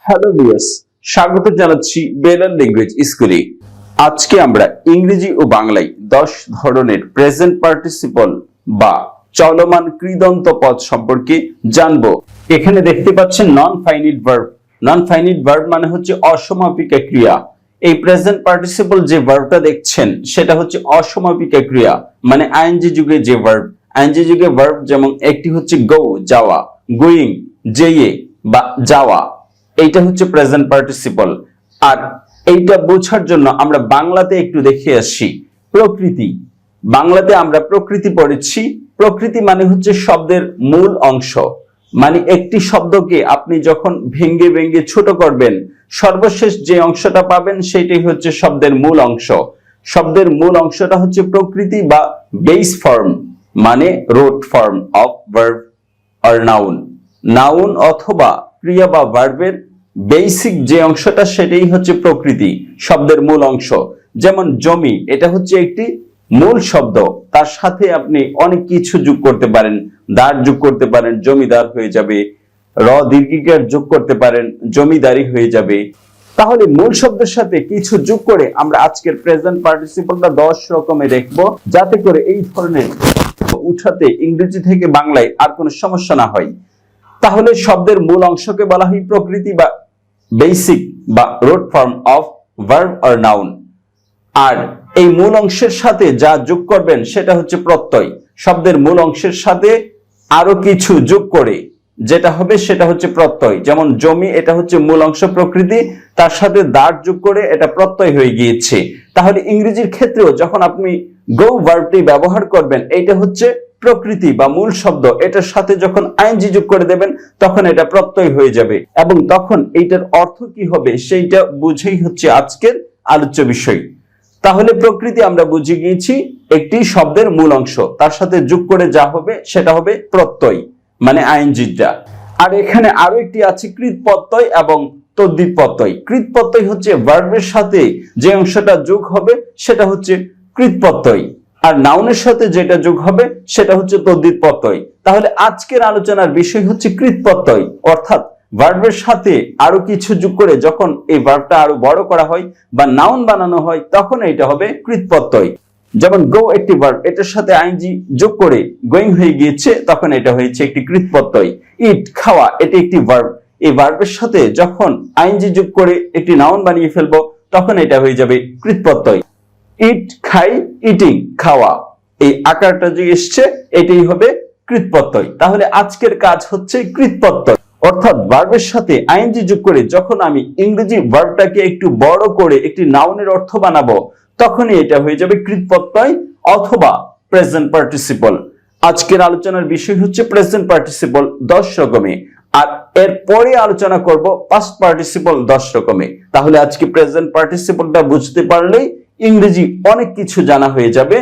Hello viewers, স্বাগত জানাচ্ছি বেলার ল্যাঙ্গুয়েজ স্কুলে। আজকে আমরা ইংরেজি ও বাংলায় 10 ধরনের প্রেজেন্ট পার্টিসিপল বা চলমান কৃদন্ত পদ সম্পর্কে জানবো। এখানে দেখতে পাচ্ছেন non finite verb. Non finite verb মানে হচ্ছে অসমাপিকা ক্রিয়া। এই প্রেজেন্ট পার্টিসিপল যে ভার্বটা দেখছেন সেটা হচ্ছে অসমাপিকা ক্রিয়া, মানে আইএনজি যুগে যে ভার্ব। আইএনজি যুগে ভার্ব যেমন একটি হচ্ছে গো যাওয়া, গোয়িং যেয়ে বা যাওয়া, এইটা হচ্ছে প্রেজেন্ট পার্টিসিপল। আর এইটা বোঝার জন্য আমরা বাংলাতে একটু দেখে আসি। প্রকৃতি, বাংলাতে আমরা প্রকৃতি পড়েছি। প্রকৃতি মানে হচ্ছে শব্দের মূল অংশ, মানে একটি শব্দকে আপনি যখন ভেঙ্গে ভেঙ্গে ছোট করবেন সর্বশেষ যে অংশটা পাবেন সেটাই হচ্ছে শব্দের মূল অংশ। শব্দের মূল অংশটা হচ্ছে প্রকৃতি বা বেস ফর্ম, মানে root form of verb or noun. Noun অথবা ক্রিয়া বা ভার্বের বেসিক যে অংশটা সেটাই হচ্ছে প্রকৃতি, শব্দের মূল অংশ। যেমন জমি, এটা হচ্ছে একটি মূল শব্দ, তার সাথে আপনি অনেক কিছু যোগ করতে পারেন। দার যোগ করতে পারেন, জমিদার হয়ে যাবে। র দীর্ঘিকার যোগ করতে পারেন, জমিদারি হয়ে যাবে। তাহলে মূল শব্দের সাথে কিছু যোগ করে আমরা আজকের প্রেজেন্ট পার্টিসিপলটা 10 রকমে দেখবো, যাতে করে এই ধরনের উঠাতে ইংরেজি থেকে বাংলায় আর কোনো সমস্যা না হয়। তাহলে শব্দের মূল অংশকে বলা হয় প্রকৃতি বা বেসিক বা root form of verb or noun. আর এই মূল অংশের সাথে যা যোগ করবেন সেটা হচ্ছে প্রত্যয়। শব্দের মূল অংশের সাথে আরো কিছু যোগ করে যেটা হবে সেটা হচ্ছে প্রত্যয়। যেমন জমি, এটা হচ্ছে মূল অংশ প্রকৃতি, তার সাথে দাঁড় যোগ করে এটা প্রত্যয় হয়ে গিয়েছে। তাহলে ইংরেজির ক্ষেত্রেও যখন আপনি গো ভার্বটি ব্যবহার করবেন, এটা হচ্ছে প্রকৃতি বা মূল শব্দ, এটার সাথে যখন আইএনজি যোগ করে দেবেন তখন এটা প্রত্যয় হয়ে যাবে, এবং তখন এইটার অর্থ কি হবে সেইটা বুঝেই হচ্ছে আজকের আলোচ্য বিষয়। তাহলে প্রকৃতি আমরা বুঝে গিয়েছি একটি শব্দের মূল অংশ, তার সাথে যোগ করে যা হবে সেটা হবে প্রত্যয়, মানে আইএনজিটা। আর এখানে আরো একটি আছে কৃত প্রত্যয় এবং তদ্ধিত প্রত্যয়। কৃত প্রত্যয় হচ্ছে ভার্বের সাথে যে অংশটা যোগ হবে সেটা হচ্ছে কৃত প্রত্যয়, আর নাউনের সাথে যেটা যোগ হবে সেটা হচ্ছে তদ্ধিত প্রত্যয়। তাহলে আজকের আলোচনার বিষয় হচ্ছে কৃত প্রত্যয়, অর্থাৎ ভার্বের সাথে আরো কিছু যোগ করে যখন এই ভার্বটা আরো বড় করা হয় বা নাউন বানানো হয় তখন এটা হবে কৃত প্রত্যয়। যেমন গো একটি ভার্ব, এটার সাথে আইএনজি যোগ করে গোয়িং হয়ে গিয়েছে, তখন এটা হয়েছে একটি কৃত প্রত্যয়। ইট খাওয়া, এটি একটি ভার্ব, এই ভার্বের সাথে যখন আইএনজি যোগ করে একটি নাউন বানিয়ে ফেলবো তখন এটা হয়ে যাবে কৃত প্রত্যয়। ইট খাই, ইটিং খাওয়া, এই আকারটা যে এসছে এটাই হবে কৃত প্রত্যয়। তাহলে আজকের কাজ হচ্ছে কৃত প্রত্যয়, অর্থাৎ ভার্বের সাথে আইএনজি যোগ করে যখন আমি ইংরেজি ভার্বটাকে একটু বড় করে একটি নাউনের অর্থ বানাবো তখনই এটা হয়ে যাবে কৃত প্রত্যয় অথবা প্রেজেন্ট পার্টিসিপল। আজকের আলোচনার বিষয় হচ্ছে প্রেজেন্ট পার্টিসিপল 10 রকমে, আর এরপরে আলোচনা করব পাস্ট পার্টিসিপল 10 রকমে। তাহলে আজকে প্রেজেন্ট পার্টিসিপলটা বুঝতে পারলেই ইংরেজি অনেক কিছু জানা হয়ে যাবে,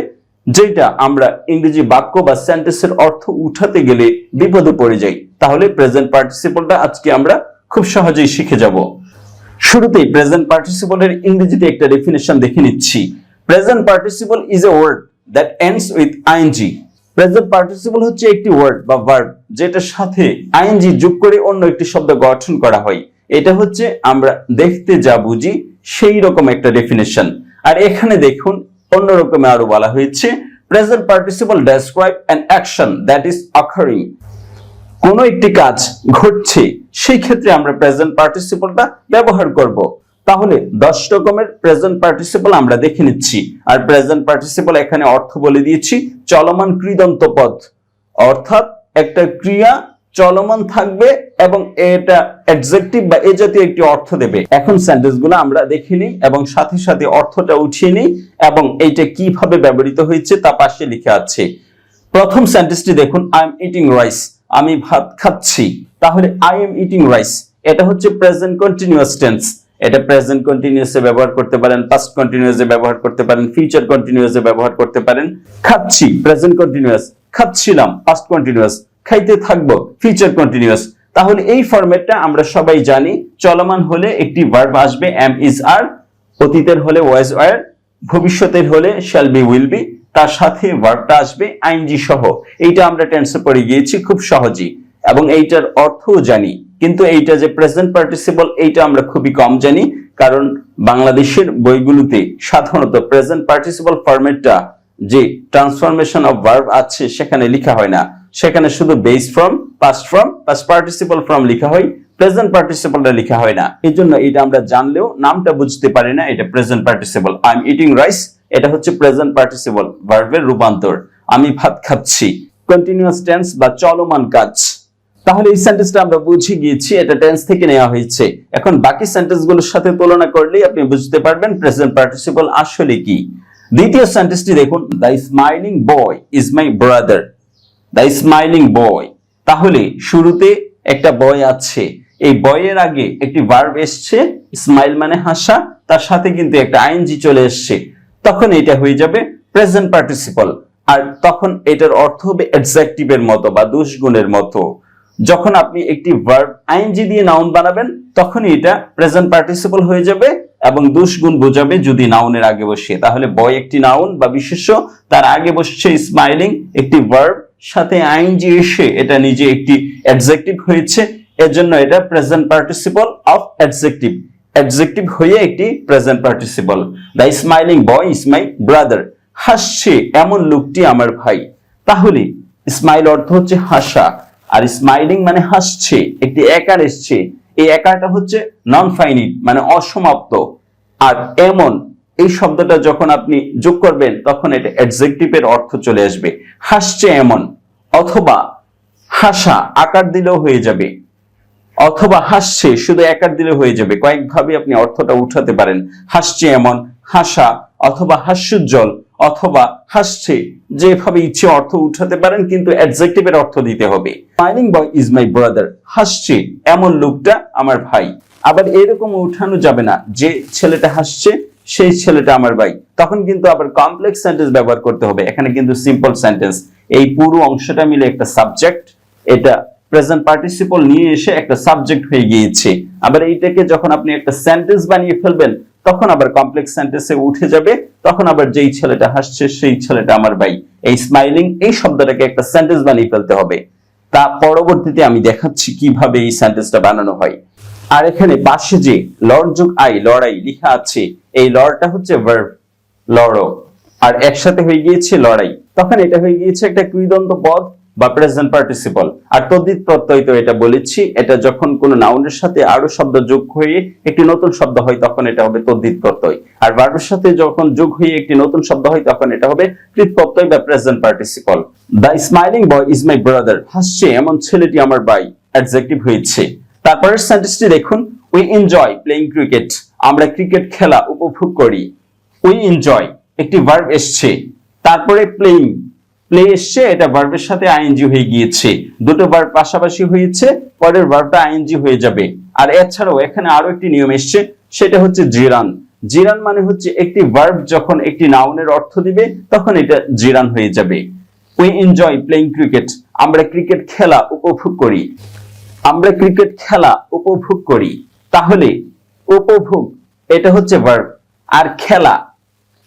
যেটা আমরা ইংরেজি বাক্য বা সেন্টেন্সের অর্থ উঠাতে গেলে বিপদে পড়ে যাই। তাহলে প্রেজেন্ট পার্টিসিপলটা আজকে আমরা খুব সহজেই শিখে যাব। শুরুতেই প্রেজেন্ট পার্টিসিপলের ইংরেজিতে একটা ডেফিনিশন দেখে নিচ্ছি। Present participle is a word that ends with ING. Present participle হচ্ছে একটি ওয়ার্ড বা ভার্ব যেটার সাথে আইএনজি যোগ করে অন্য একটি শব্দ গঠন করা হয়। এটা হচ্ছে আমরা দেখতে যা বুঝি সেই রকম একটা ডেফিনিশন। আর এখানে দেখুন অন্যরকমে আরো বলা হয়েছে, present participle describe an action that is occurring. কোন একটি কাজ ঘটছে সেই ক্ষেত্রে আমরা প্রেজেন্ট পার্টিসিপলটা ব্যবহার করব। তাহলে 10 রকমের প্রেজেন্ট পার্টিসিপল আমরা দেখে নিচ্ছি। আর প্রেজেন্ট পার্টিসিপল এখানে অর্থ বলে দিয়েছি চলমান কৃদন্ত পদ, অর্থাৎ একটা ক্রিয়া চলমান থাকবে এবং এটা অ্যাডজেক্টিভ বা এ জাতীয় একটি অর্থ দেবে। এখন সেন্টেন্সগুলো আমরা দেখে নিই এবং সাথে সাথে অর্থটা উঠিয়ে নিই এবং এইটা কিভাবে ব্যবহৃত হয়েছে তা পাশে লিখে আছে। প্রথম সেন্টেন্সটি দেখুন, আই এম ইটিং রাইস, আমি ভাত খাচ্ছি। তাহলে আই এম ইটিং রাইস এটা হচ্ছে প্রেজেন্ট কন্টিনিউয়াস টেন্স। এটা প্রেজেন্ট কন্টিনিউয়াসে ব্যবহার করতে পারেন, পাস্ট কন্টিনিউয়াসে ব্যবহার করতে পারেন, ফিউচার কন্টিনিউয়াসে ব্যবহার করতে পারেন। খাচ্ছি প্রেজেন্ট কন্টিনিউয়াস, খাচ্ছিলাম পাস্ট কন্টিনিউয়াস, খাইতে থাকবো ফিউচার কন্টিনিউয়াস। তাহলে এই ফরম্যাটটা আমরা সবাই জানি। চলমান হলে একটি ভার্ব আসবে এম ইজ আর, অতীতের হলে ওয়াজ ওয়্যার, ভবিষ্যতের হলে শ্যাল বি উইল বি, তার সাথে ভার্বটা আসবে আইএনজি সহ। এইটা আমরা টেন্সে পড়ে গিয়েছি খুব সহজেই এবং এইটার অর্থও জানি। কিন্তু এইটা যে প্রেজেন্ট পার্টিসিপল এইটা আমরা খুবই কম জানি, কারণ বাংলাদেশের বইগুলোতে সাধারণত প্রেজেন্ট পার্টিসিপল ফরম্যাটটা যে ট্রান্সফরমেশন অফ ভার্ব আছে সেখানে লেখা হয় না, সেখানে শুধু base form, past participle form লেখা হয়, প্রেজেন্ট পার্টিসিপলটা লেখা হয় না। এই জন্য এটা আমরা জানলেও নামটা বুঝতে পারি না এটা present participle. I am eating rice, এটা হচ্ছে প্রেজেন্ট পার্টিসিপল ভার্বের রূপান্তর। আমি ভাত খাচ্ছি, কন্টিনিউয়াস টেন্স বা চলমান কাজ। তাহলে এই সেন্টেন্সটা আমরা বুঝে গিয়েছি এটা টেন্স থেকে নেওয়া হয়েছে। এখন বাকি সেন্টেন্সগুলোর সাথে তুলনা করলেই আপনি বুঝতে পারবেন প্রেজেন্ট পার্টিসিপল আসলে কি। দ্বিতীয় সেন্টেন্সটি দেখুন, the smiling boy is my brother. The smiling boy, তাহলে শুরুতে একটা বয় আছে, এই বয়ের আগে একটি ভার্ব এসছে, স্মাইল মানে হাসা, তার সাথে কিন্তু একটা আইএনজি চলে এসছে, তখন এটা হয়ে যাবে প্রেজেন্ট পার্টিসিপল। আর তখন এটার অর্থ হবে অ্যাডজেক্টিভের মতো বা দুষ্গুণের মতো। যখন আপনি একটি ভার্ব আইএনজি দিয়ে নাউন বানাবেন তখনই এটা প্রেজেন্ট পার্টিসিপল হয়ে যাবে এবং দুষ্গুণ বোঝাবে যদি নাউনের আগে বসে। তাহলে বয় একটি নাউন বা বিশেষ্য, তার আগে বসছে স্মাইলিং একটি ভার্ব, সাথে আইএনজি এসে এটা নিজে একটি অ্যাডজেক্টিভ হয়েছে, এজন্য এটা present participle of adjective, adjective হয়ে একটি present participle. The smiling boy is my brother, হাসছে এমন লোকটি আমার ভাই। তাহলে স্মাইল অর্থ হচ্ছে হাসা, আর স্মাইলিং মানে হাসছে, একটি একার এসছে, এই একারটা হচ্ছে নন ফাইনিট মানে অসমাপ্ত। আর এমন এই শব্দটা যখন আপনি যোগ করবেন তখন এটা অ্যাডজেক্টিভের অর্থ চলে আসবে, হাসছে এমন, অথবা হাসা আকার দিলেও হয়ে যাবে, অথবা হাসছে শুধু একার দিলে হয়ে যাবে। কয়েকভাবে আপনি অর্থটা উঠাতে পারেন, হাসছে এমন, হাসা, অথবা হাস্যোজ্জ্বল, অথবা হাসছে, যেভাবে ইচ্ছে অর্থ উঠাতে পারেন, কিন্তু অ্যাডজেক্টিভের অর্থ দিতে হবে। Smiling boy is my brother, হাসছে এমন লোকটা আমার ভাই। আবার এরকম উঠানো যাবে না যে ছেলেটা হাসছে সেই ছেলেটা আমার ভাই, তখন কিন্তু আবার কমপ্লেক্স সেন্টেন্স ব্যবহার করতে হবে। এখানে কিন্তু সিম্পল সেন্টেন্স, এই পুরো অংশটা মিলে একটা সাবজেক্ট, এটা প্রেজেন্ট পার্টিসিপল নিয়ে এসে একটা সাবজেক্ট হয়ে গিয়েছে। আবার এইটাকে যখন আপনি একটা সেন্টেন্স বানিয়ে ফেলবেন তখন আবার কমপ্লেক্স সেন্টেন্সে উঠে যাবে, তখন আবার যেই ছেলেটা হাসছে সেই ছেলেটা আমার ভাই, এই স্মাইলিং এই শব্দটাকে একটা সেন্টেন্স বানিয়ে ফেলতে হবে। তা পরবর্তীতে আমি দেখাচ্ছি কিভাবে এই সেন্টেন্সটা বানানো হয়। আর এখানে পাশে যে লড় যোগ আই, লড়াই লেখা আছে, এই লড়টা হচ্ছে ভার্ব লড়ো, আর একসাথে হয়ে গিয়েছে লড়াই, তখন এটা হয়ে গিয়েছে একটা কৃদন্ত পদ বা প্রেজেন্ট পার্টিসিপল। আর তদ্ধিত প্রত্যয় তো এটা বলেছি, এটা যখন কোনো নাউনের সাথে আরো শব্দ যোগ হয়ে একটি নতুন শব্দ হয় তখন এটা হবে তদ্ধিত প্রত্যয়, আর ভার্বের সাথে যখন যোগ হয়ে একটি নতুন শব্দ হয় তখন এটা হবে কৃত প্রত্যয় বা present participle. The smiling boy is my brother, হাসছে এমন ছেলেটি আমার ভাই, অ্যাডজেক্টিভ হয়েছে। তারপরের সেন্টেন্সটি দেখুন, উই এনজয় প্লেইং ক্রিকেট, আমরা ক্রিকেট খেলা উপভোগ করি। উই এনজয় একটি ভার্ব এসছে, তারপরে প্লেইং, প্লে এসছে, এটা ভার্বের সাথে আইএনজি হয়ে গিয়েছে, দুটো ভার্ব পাশাপাশি হয়েছে, পরের ভার্বটা আইএনজি হয়ে যাবে। আর এছাড়াও এখানে আরো একটি নিয়ম এসছে, সেটা হচ্ছে জিরান। জিরান মানে হচ্ছে একটি ভার্ব যখন একটি নাউনের অর্থ দিবে তখন এটা জিরান হয়ে যাবে। উই এনজয় প্লেইং ক্রিকেট, আমরা ক্রিকেট খেলা উপভোগ করি, আমরা ক্রিকেট খেলা উপভোগ করি। তাহলে উপভোগ এটা হচ্ছে ভার্ব, আর খেলা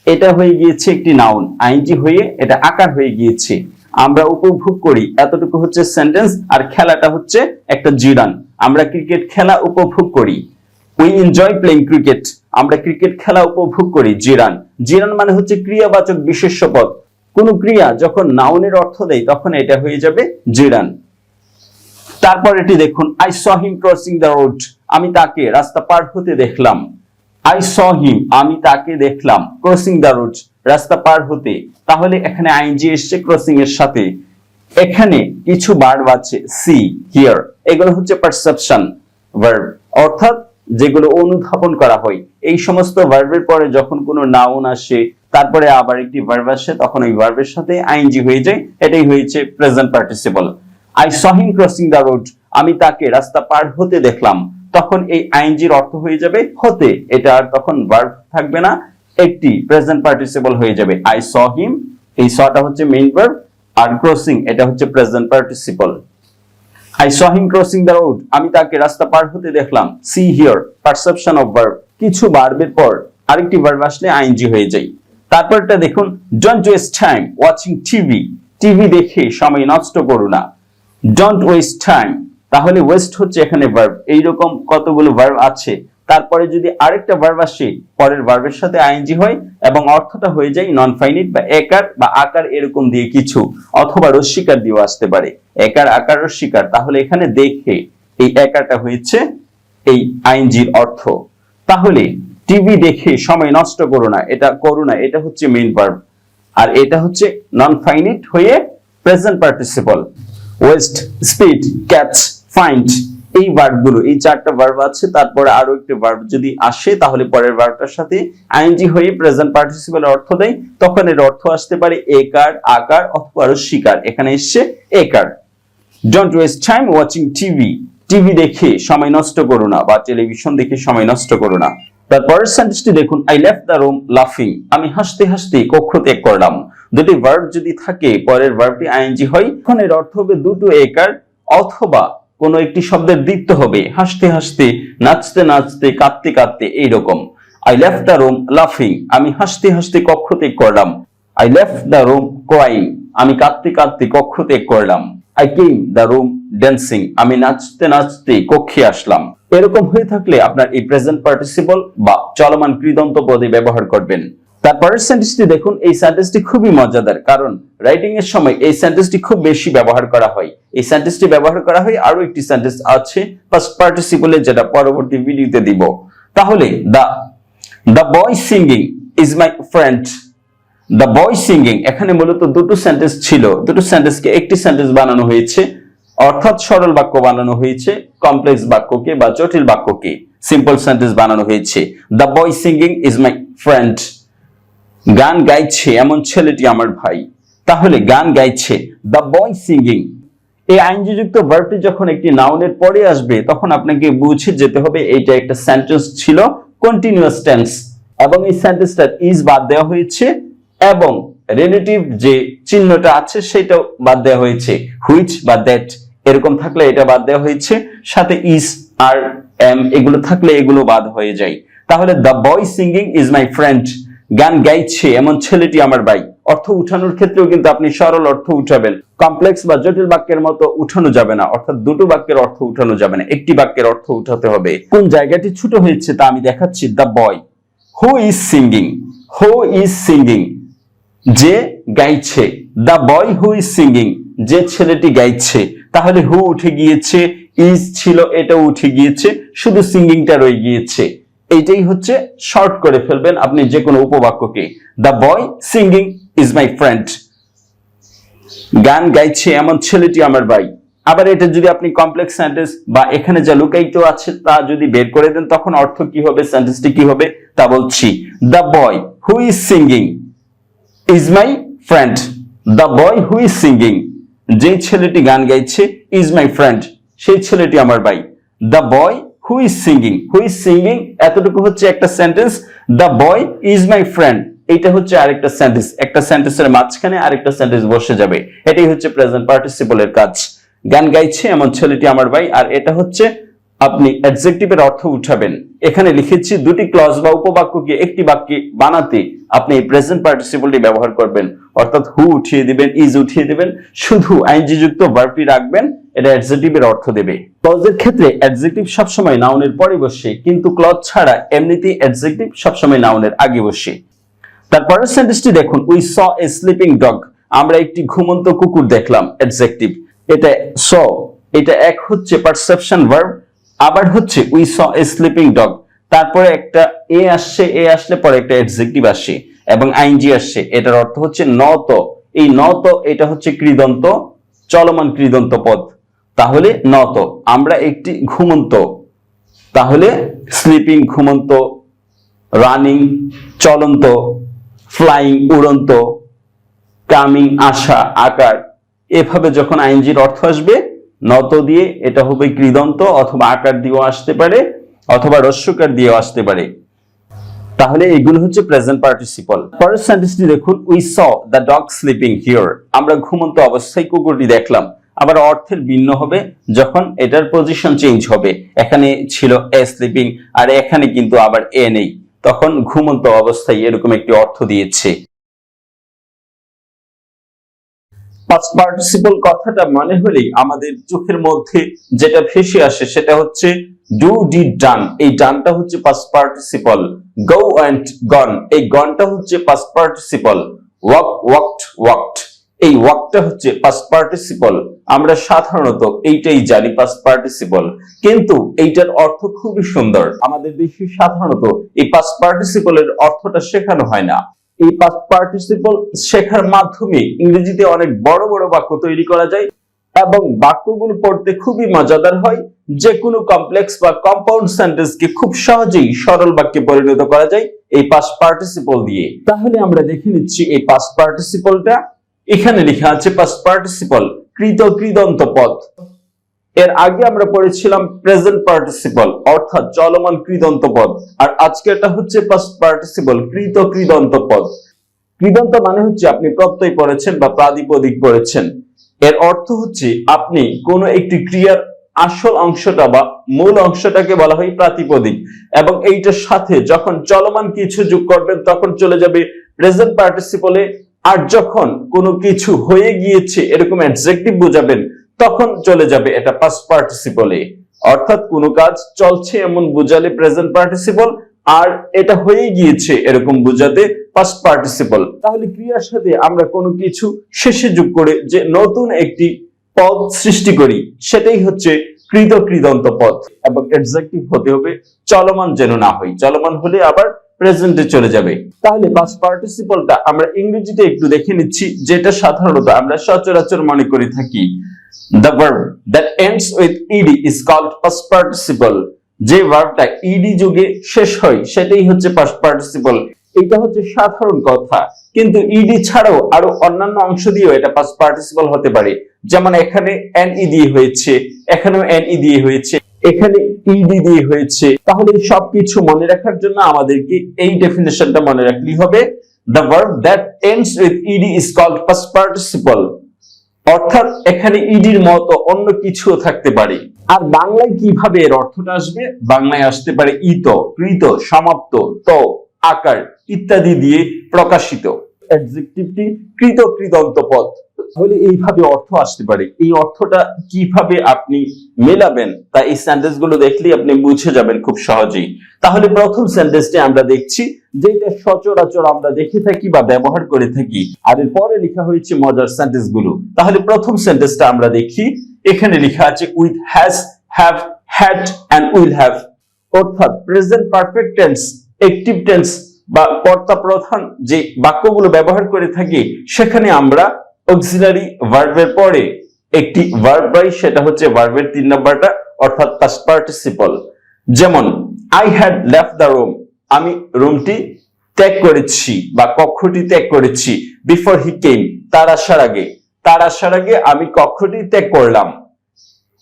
এটা হয়ে গিয়েছে একটি নাউন, আইএনজি হয়ে এটা আকার হয়ে গিয়েছে। আমরা উপভোগ করি এতটুকু হচ্ছে সেন্টেন্স, আর খেলাটা হচ্ছে একটা জিরান, আমরা ক্রিকেট খেলা উপভোগ করি। উই এনজয় প্লেইং ক্রিকেট, আমরা ক্রিকেট খেলা উপভোগ করি, জিরান। জিরান মানে হচ্ছে ক্রিয়াবাচক বিশেষ্য পদ, কোন ক্রিয়া যখন নাউনের অর্থ দেয় তখন এটা হয়ে যাবে জিরান। তারপর এটি দেখুন, I saw him crossing the road, আমি তাকে রাস্তা পার হতে দেখলাম। আই স হিম আমি তাকে দেখলাম, ক্রসিং দ্য রোড রাস্তা পার হতে, তাহলে এখানে আইএনজি এসছে ক্রসিং এর সাথে। এখানে কিছু ভার্ব আছে, সি, হিয়ার, এগুলো হচ্ছে পারসেপশন ভার্ব, অর্থাৎ যেগুলো অনুধাবন করা হয়। এই সমস্ত ভার্বের পরে যখন কোনো নাউন আসে তারপরে আবার একটি ভার্ব আসে তখন ওই ভার্বের সাথে আইএনজি হয়ে যায়, এটাই হয়েছে present participle. I saw him crossing the road, আমি তাকে রাস্তা পার হতে দেখলাম, তখন এই আইএনজির অর্থ হয়ে যাবে হতে, এটা আর তখন ভার্ব থাকবে না, একটি প্রেজেন্ট পার্টিসিপল হয়ে যাবে। আই স হিম, এই সটা হচ্ছে মেইন ভার্ব, আর ক্রসিং এটা হচ্ছে present participle. I saw him crossing the road, আমি তাকে রাস্তা পার হতে দেখলাম। C here, perception of verb, কিছু ভার্বের পর আরেকটি ভার্ব আসলে আইএনজি হয়ে যায়। তারপরটা দেখুন, don't waste time watching TV, TV দেখে সময় নষ্ট করো না। ডোন্ট ওয়েস্ট টাইম, তাহলে ওয়েস্ট হচ্ছে এখানে ভার্ব। এইরকম কতগুলো ভার্ব আছে, তারপরে যদি আরেকটা ভার্ব আসে পরের ভার্বের সাথে আইএনজি হয় এবং অর্থটা হয়ে যায় নন ফাইনিট বা একার বা আকার এরকম দিয়ে কিছু, অথবা রস্বীকার দিয়েও আসতে পারে, একার আকার রস্বীকার। তাহলে এখানে দেখে এই একারটা হয়েছে এই আইএনজির অর্থ। তাহলে টিভি দেখে সময় নষ্ট করো না, এটা হচ্ছে মেইন ভার্ব, আর এটা হচ্ছে নন ফাইনিট হয়ে present participle. West, speed, catch, find, এই ভার্বগুলো, এই চারটা ভার্ব আছে, তারপরে আরো একটা ভার্ব যদি আসে তাহলে পরের ভার্বটার সাথে আইএনজি হয়ে প্রেজেন্ট পার্টিসিপল অর্থ দেয়, তখন এর অর্থ আসতে পারে একার আকার অথবা রস্বীকার। এখানে এসছে একার। Don't waste time watching TV, TV দেখে সময় নষ্ট করো না বা টেলিভিশন দেখে সময় নষ্ট করো না। তারপরের সেন্টেন্সটি দেখুন, আই লেফট দ্য রুম লাফিং, আমি হাসতে হাসতে কক্ষ ত্যাগ করলাম। দুটি ভার্ব যদি থাকে পরের ভার্বটি আইএনজি হয়, তখন এর অর্থ হবে দুটো একার অথবা কোনো একটি শব্দের দ্বিত্ব হবে, হাসতে হাসতে, নাচতে নাচতে, কাঁদতে কাঁদতে, এইরকম। আই লেফট দ্য রুম লাফিং, আমি হাসতে হাসতে কক্ষ ত্যাগ করলাম। I left the room crying, আমি কাঁদতে কাঁদতে কক্ষ ত্যাগ করলাম। I came the room dancing, আমি নাচতে নাচতে কক্ষে আসলাম। এরকম হয়ে থাকলে আপনার এই প্রেজেন্ট পার্টিসিপল বা চলমান কৃদন্ত পদে ব্যবহার করবেন। তারপরের সেন্টেন্সটি দেখুন, এই সেন্টেন্সটি খুবই মজাদার, কারণ রাইটিং এর সময় এই সেন্টেন্সটি খুব বেশি ব্যবহার করা হয়। এই সেন্টেন্সটি ব্যবহার করা হয় আরো একটি সেন্টেন্স আছে ফার্স্ট পার্টিসিপলে, যেটা পরবর্তী ভিডিওতে দিব। তাহলে the boy singing is my friend, the boy singing, এখানে মূলত দুটো সেন্টেন্স ছিল, দুটো সেন্টেন্সকে একটি সেন্টেন্স বানানো হয়েছে, অর্থাৎ সরল বাক্য বানানো হয়েছে, কমপ্লেক্স বাক্যকে বা জটিল বাক্যকে সিম্পল সেন্টেন্স বানানো হয়েছে। The boy singing is my friend, গান গাইছে এমন ছেলেটি আমার ভাই। তাহলে গান গাইছে, দ্য বয় সিঙ্গিং, এই আইনজি যুক্ত ভার্বটি যখন একটি নাউনের পরে আসবে তখন আপনাকে বুঝে যেতে হবে এইটা একটা সেন্টেন্স ছিল কন্টিনিউয়াস টেন্স, এবং এই সেন্টেন্সটার ইজ বাদ দেওয়া হয়েছে এবং রিলেটিভ যে চিহ্নটা আছে সেটাও বাদ দেওয়া হয়েছে, হুইচ বা দ্যাট এরকম থাকলে এটা বাদ দেওয়া হয়েছে, সাথে ইজ আর এম এগুলো থাকলে এগুলো বাদ হয়ে যায়। তাহলে the boy singing is my friend, গান গাইছে এমন ছেলেটি আমার ভাই। অর্থ উঠানোর ক্ষেত্রেও কিন্তু আপনি সরল অর্থ উঠাবেন, কমপ্লেক্স বা জটিল বাক্যের মতো উঠানো যাবে না, অর্থাৎ দুটো বাক্যের অর্থ উঠানো যাবে না, একটি বাক্যের অর্থ উঠাতে হবে। কোন জায়গাটি ছোট হয়েছে তা আমি দেখাচ্ছি। The boy who is singing, who is singing, যে গাইছে, the boy who is singing, যে ছেলেটি গাইছে। তাহলে হু উঠে গিয়েছে, ইজ ছিল এটাও উঠে গিয়েছে, শুধু সিঙ্গিংটা রয়ে গিয়েছে। এইটাই হচ্ছে শর্ট করে ফেলবেন আপনি যে কোনো উপবাক্যকে। The boy singing is my friend, গান গাইছে এমন ছেলেটি আমার ভাই। আবার এটা যদি আপনি কমপ্লেক্স সেন্টেন্স বা এখানে যা লুকায়িত আছে তা যদি বের করে দেন তখন অর্থ কি হবে, সেন্টেন্সটি কি হবে তা বলছি। The boy who is singing is my friend, the boy who is singing, যে ছেলেটি গান গাইছে, ইজ মাই ফ্রেন্ড, সেই ছেলেটি আমার ভাই। The boy who is singing, who is singing এতটুকু হচ্ছে একটা sentence, the boy is my friend এটা হচ্ছে আরেকটা সেন্টেন্স, একটা সেন্টেন্সের মাঝখানে আরেকটা সেন্টেন্স বসে যাবে, এটাই হচ্ছে প্রেজেন্ট পার্টিসিপলের কাজ। গান গাইছে এমন ছেলেটি আমার ভাই, আর এটা হচ্ছে আপনি অ্যাডজেক্টিভের অর্থ উঠাবেন। এখানে লিখেছি দুটি ক্লজ বা উপবাক্যকে একটি বাক্যে বানাতে আপনি প্রেজেন্ট পার্টিসিপলটি ব্যবহার করবেন, অর্থাৎ হু উঠিয়ে দিবেন, ইজ উঠিয়ে দিবেন, শুধু আইএনজি যুক্ত ভার্বটি রাখবেন, এটা অ্যাডজেক্টিভের অর্থ দেবে। ক্লজের ক্ষেত্রে অ্যাডজেক্টিভ সবসময় নাউনের পরে বসে, কিন্তু ক্লজ ছাড়া এমনিতেই অ্যাডজেক্টিভ সবসময় নাউনের আগে বসে। তারপরের সেন্টেন্সটি দেখুন, we saw A sleeping dog, আমরা একটি ঘুমন্ত কুকুর দেখলাম, অ্যাডজেক্টিভ। এটা স, এটা এক হচ্ছে পারসেপশন ভার্ব, আবার হচ্ছে we saw A sleeping dog, তারপরে একটা এ আসছে, এ আসলে পরে একটা অ্যাডজেক্টিভ আসে এবং আইএনজি আসছে, এটার অর্থ হচ্ছে নত। এই নত এটা হচ্ছে কৃদন্ত, চলমান কৃদন্ত পদ। তাহলে নত, আমরা একটি ঘুমন্ত, তাহলে স্লিপিং ঘুমন্ত, রানিং চলন্ত, ফ্লাইং উড়ন্ত, কামিং আসা আকার, এভাবে যখন আইএনজির অর্থ আসবে নত দিয়ে এটা হবে কৃদন্ত, অথবা আকার দিয়েও আসতে পারে, অথবা রস্যকার দিয়েও আসতে পারে। তাহলে এগুলো হচ্ছে প্রেজেন্ট পার্টিসিপল। পরের সেন্টেন্সটি দেখুন, we saw the dog sleeping here, আমরা ঘুমন্ত অবস্থায় কুকুরটি দেখলাম। আবার অর্থের ভিন্ন হবে যখন এটার পজিশন চেঞ্জ হবে, এখানে ছিল এ স্লিপিং আর এখানে কিন্তু আবার এ নেই, তখন ঘুমন্ত অবস্থায় এরকম একটি অর্থ দিয়েছে। পাস্ট পার্টিসিপল কথাটা মনে হলেই আমাদের চোখের মধ্যে যেটা ভেসে আসে সেটা হচ্ছে ডু, ডিড, ডান। এই ডানটা হচ্ছে পাস্ট পার্টিসিপল। গো এন্ড গন, এই গনটা হচ্ছে past participle. Walk, walked, walked, এই ওয়াকটা হচ্ছে পাস্ট পার্টিসিপল। আমরা সাধারণত এইটাই জানি পাস্ট পার্টিসিপল, কিন্তু এইটার অর্থ খুবই সুন্দর। আমাদের দেশে সাধারণত এই পাস্ট পার্টিসিপলের অর্থটা শেখানো হয় না। এই পাস্ট পার্টিসিপল শেখার মাধ্যমে ইংরেজিতে অনেক বড় বড় বাক্য তৈরি করা যায় এবং বাক্যগুলো পড়তে খুবই মজাদার হয়। যে কোনো কমপ্লেক্স বা কম্পাউন্ড সেন্টেন্সকে খুব সহজেই সরল বাক্যে পরিণত করা যায় এই পাস্ট পার্টিসিপল দিয়ে। তাহলে আমরা দেখে নিচ্ছি এই পাস্ট পার্টিসিপলটা। এখানে লেখা আছে পাস্ট পার্টিসিপল কৃত, কৃদন্ত পদ। এর আগে আমরা পড়েছিলাম প্রেজেন্ট পার্টিসিপল অর্থাৎ চলমান কৃদন্ত পদ, আর আজকে এটা হচ্ছে পাস্ট পার্টিসিপল কৃত, কৃদন্ত পদ। কৃদন্ত মানে হচ্ছে আপনি প্রত্যয় পড়েছেন বা প্রাতিপদিক পড়েছেন। এর অর্থ হচ্ছে আপনি কোনো একটি ক্রিয়ার আসল অংশটা বা মূল অংশটাকে বলা হয় প্রাতিপদিক, এবং এইটার সাথে যখন চলমান কিছু যোগ করবেন তখন চলে যাবে প্রেজেন্ট পার্টিসিপলে। আর যখন কোনো কিছু হয়ে গিয়েছে এরকম অ্যাডজেক্টিভ বোঝাবেন তখন চলে যাবে এটা পাস্ট পার্টিসিপলে। অর্থাৎ কোনো কাজ চলছে এমন বোঝালে প্রেজেন্ট পার্টিসিপল, আর এটা হয়ে গিয়েছে এরকম বোঝাতে পাস্ট পার্টিসিপল। তাহলে ক্রিয়ার সাথে আমরা কোনো কিছু শেষে যোগ করে যে নতুন একটি পদ সৃষ্টি করি সেটাই হচ্ছে কৃত, কৃদন্ত পদ। এবং অ্যাডজেক্টিভ হতে হবে চলমান যেন না হয়, চলমান হলে আবার প্রেজেন্টে চলে যাবে। তাহলে পাস্ট পার্টিসিপলটা আমরা ইংরেজিতে একটু দেখে নিচ্ছি, যেটা সাধারণত আমরা সচরাচর মনে করে থাকি। The verb that ends with ed is called past participle. যে ভার্বটা ed যুগে শেষ হয় সেটাই হচ্ছে পাস্ট পার্টিসিপল। এটা হচ্ছে সাধারণ কথা, কিন্তু ed ছাড়াও আরো অন্যান্য অংশ দিয়েও এটা পাস্ট পার্টিসিপল হতে পারে। যেমন এখানে ne দিয়ে হয়েছে, এখানেও ne দিয়ে হয়েছে, এখানে ed দিয়ে হয়েছে। তাহলে সবকিছু মনে রাখার জন্য আমাদেরকে এই ডেফিনেশনটা মনে রাখলেই হবে। The verb that ends with ed is called past participle. অর্থাৎ এখানে ইডির মতো অন্য কিছুও থাকতে পারে। আর বাংলায় কিভাবে এর অর্থটা আসবে? বাংলায় আসতে পারে ইত, কৃত, সমাপ্ত, ত, আকার ইত্যাদি দিয়ে প্রকাশিত। অ্যাডজেক্টিভটি কৃত, কৃদন্ত পদ। তাহলে এইভাবে অর্থ আসতে পারে। এই অর্থটা কিভাবে আপনি মেলাবেন তা এই সেন্টেন্স গুলো দেখলেই আপনি বুঝে যাবেন খুব সহজেই। তাহলে প্রথম সেন্টেন্সটি আমরা দেখছি, যেটা সচরাচর আমরা দেখে থাকি বা ব্যবহার করে থাকি, আর এর পরে লেখা হয়েছে মজার সেন্টেন্স গুলো। তাহলে প্রথম সেন্টেন্সটা আমরা দেখি। এখানে লেখা আছে with has, have, had and will have. অর্থাৎ present perfect tense, active tense বা কর্তা প্রধান যে বাক্যগুলো ব্যবহার করে থাকি সেখানে আমরা অক্সিলারি ভার্বের পরে একটি ভার্ব পাই, সেটা হচ্ছে ভার্বের 3 নাম্বারটা অর্থাৎ পাস্ট পার্টিসিপল। যেমন I had left the room, আমি রুমটি ত্যাগ করেছি বা কক্ষটি ত্যাগ করেছি। বিফোর হি কেম, তার আসার আগে, তার আসার আগে আমি কক্ষটি ত্যাগ করলাম।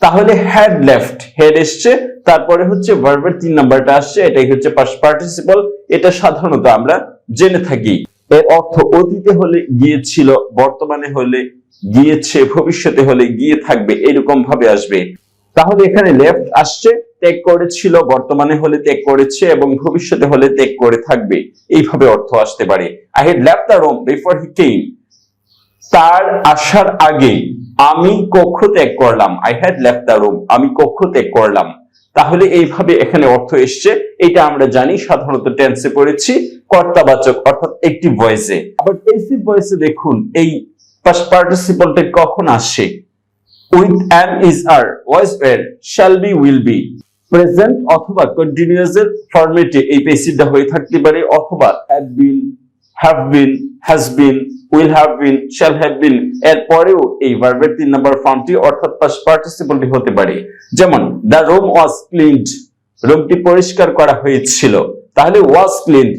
তাহলে হ্যাড লেফট, হেড এসছে, তারপরে হচ্ছে ভার্বের 3 নাম্বারটা আসছে, এটাই হচ্ছে পাস্ট পার্টিসিপল। এটা সাধারণত আমরা জেনে থাকি। এর অর্থ অতীতে হলে গিয়েছিল, বর্তমানে হলে গিয়েছে, ভবিষ্যতে হলে গিয়ে থাকবে, এরকম ভাবে আসবে। তাহলে এখানে লেফট আসছে, ত্যাগ করেছিল, বর্তমানে হলে ত্যাগ করেছে এবং ভবিষ্যতে হলে ত্যাগ করে থাকবে, এইভাবে অর্থ আসতে পারে। I had left the room before he came, তার আসার আগে আমি কক্ষ ত্যাগ করলাম। I had left the room, আমি কক্ষ ত্যাগ করলাম। তাহলে এইভাবে এখানে অর্থ এসছে। এটা আমরা জানি, সাধারণত টেন্সে পড়েছি কর্তাবাচক অর্থাৎ অ্যাক্টিভ ভয়েসে। আবার প্যাসিভ ভয়েসে দেখুন এই পাস্ট পার্টিসিপলটা কখন আসে। With am, is, are, was, were, shall be, will be. Present অথবা কন্টিনিউয়াস এর ফরম্যাটে এই প্যাসিভটা হয়ে থাকতে পারে, অথবা had been, have been, has been, will have been, shall have been এর পরেও এই ভার্বের 3 নাম্বার ফর্মটি অর্থাৎ পাস্ট পার্টিসিপলটি হতে পারে। যেমন দ্য রুম ওয়াজ ক্লিনড, রুমটি পরিষ্কার করা হয়েছিল। তাহলে ওয়াজ ক্লিনড,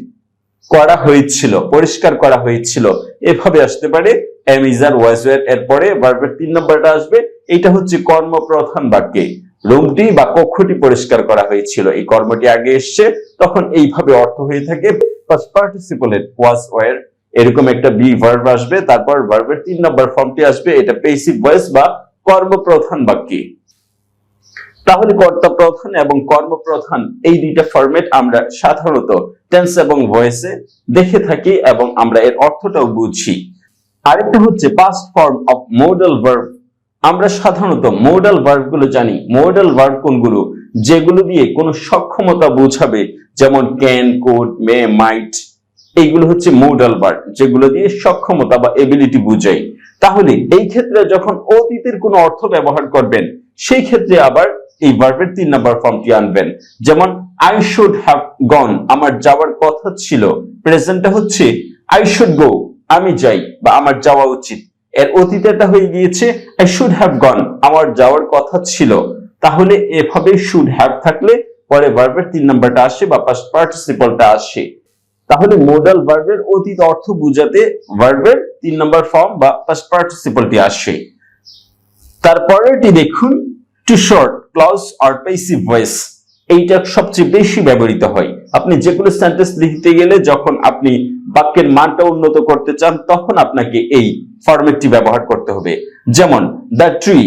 করা হয়েছিল, পরিষ্কার করা হয়েছিল, এভাবে আসতে পারে। Am, is, are, was, were এর পরে ভার্বের 3 নাম্বারটা আসবে। এটা হচ্ছে কর্মপ্রধান বাক্যে রুমটি বা কক্ষটি পরিষ্কার করা হয়েছিল, এই কর্মটি আগে এসছে, তখন এইভাবে অর্থ হয়ে থাকে। পাস্ট পার্টিসিপলের ওয়াজ, ওয়্যার এরকম একটা বি ভার্ব আসবে, তারপর ভার্বের 3 নাম্বার ফর্মটি আসবে, এটা প্যাসিভ ভয়েস বা কর্মপ্রধান বাক্যে। তাহলে কর্তা প্রধান এবং কর্মপ্রধান এই দুইটা ফরম্যাট আমরা সাধারণত টেন্স এবং ভয়েসে দেখে থাকি এবং আমরা এর অর্থটাও বুঝি। আরেকটা হচ্ছে past form of modal verb. আমরা সাধারণত মডাল ভার্ব গুলো জানি। মডাল ভার্ব কোনগুলো? যেগুলো দিয়ে কোনো সক্ষমতা বোঝাবে, যেমন ক্যান, কুড, মে, মাইট। এইগুলো হচ্ছে মডাল ভার্ব, যেগুলো দিয়ে সক্ষমতা বা এবিলিটি বোঝায়। তাহলে এই ক্ষেত্রে যখন অতীতের কোনো অর্থ ব্যবহার করবেন, সেই ক্ষেত্রে আবার এই ভার্বের 3 নাম্বার ফর্মটি আনবেন। যেমন আই শুড হ্যাভ গন, আমার যাওয়ার কথা ছিল। প্রেজেন্টটা হচ্ছে আই শুড গো, আমি যাই বা আমার যাওয়া উচিত। এর অতীতেটা হয়ে গিয়েছে আই শুড হ্যাভ গন, আমার যাওয়ার কথা ছিল। তাহলে এভাবে শুড হ্যাভ থাকলে পরে ভার্বের 3 নাম্বারটা আসে বা পাস্ট পার্টিসিপলটা আসে। তাহলে মডাল ভার্বের অতীত অর্থ বোঝাতে ভার্বের 3 নাম্বার ফর্ম বা পাস্ট পার্টিসিপলটি আসে। তারপরেরটি দেখুন, to short clause or passive voice. এইটা সবচেয়ে বেশি ব্যবহৃত হয়। আপনি যে কোনো সেন্টেন্স লিখতে গেলে যখন আপনি বাক্যের মানটা উন্নত করতে চান, তখন আপনাকে এই ফরম্যাটটি ব্যবহার করতে হবে। যেমন দ্য ট্রি,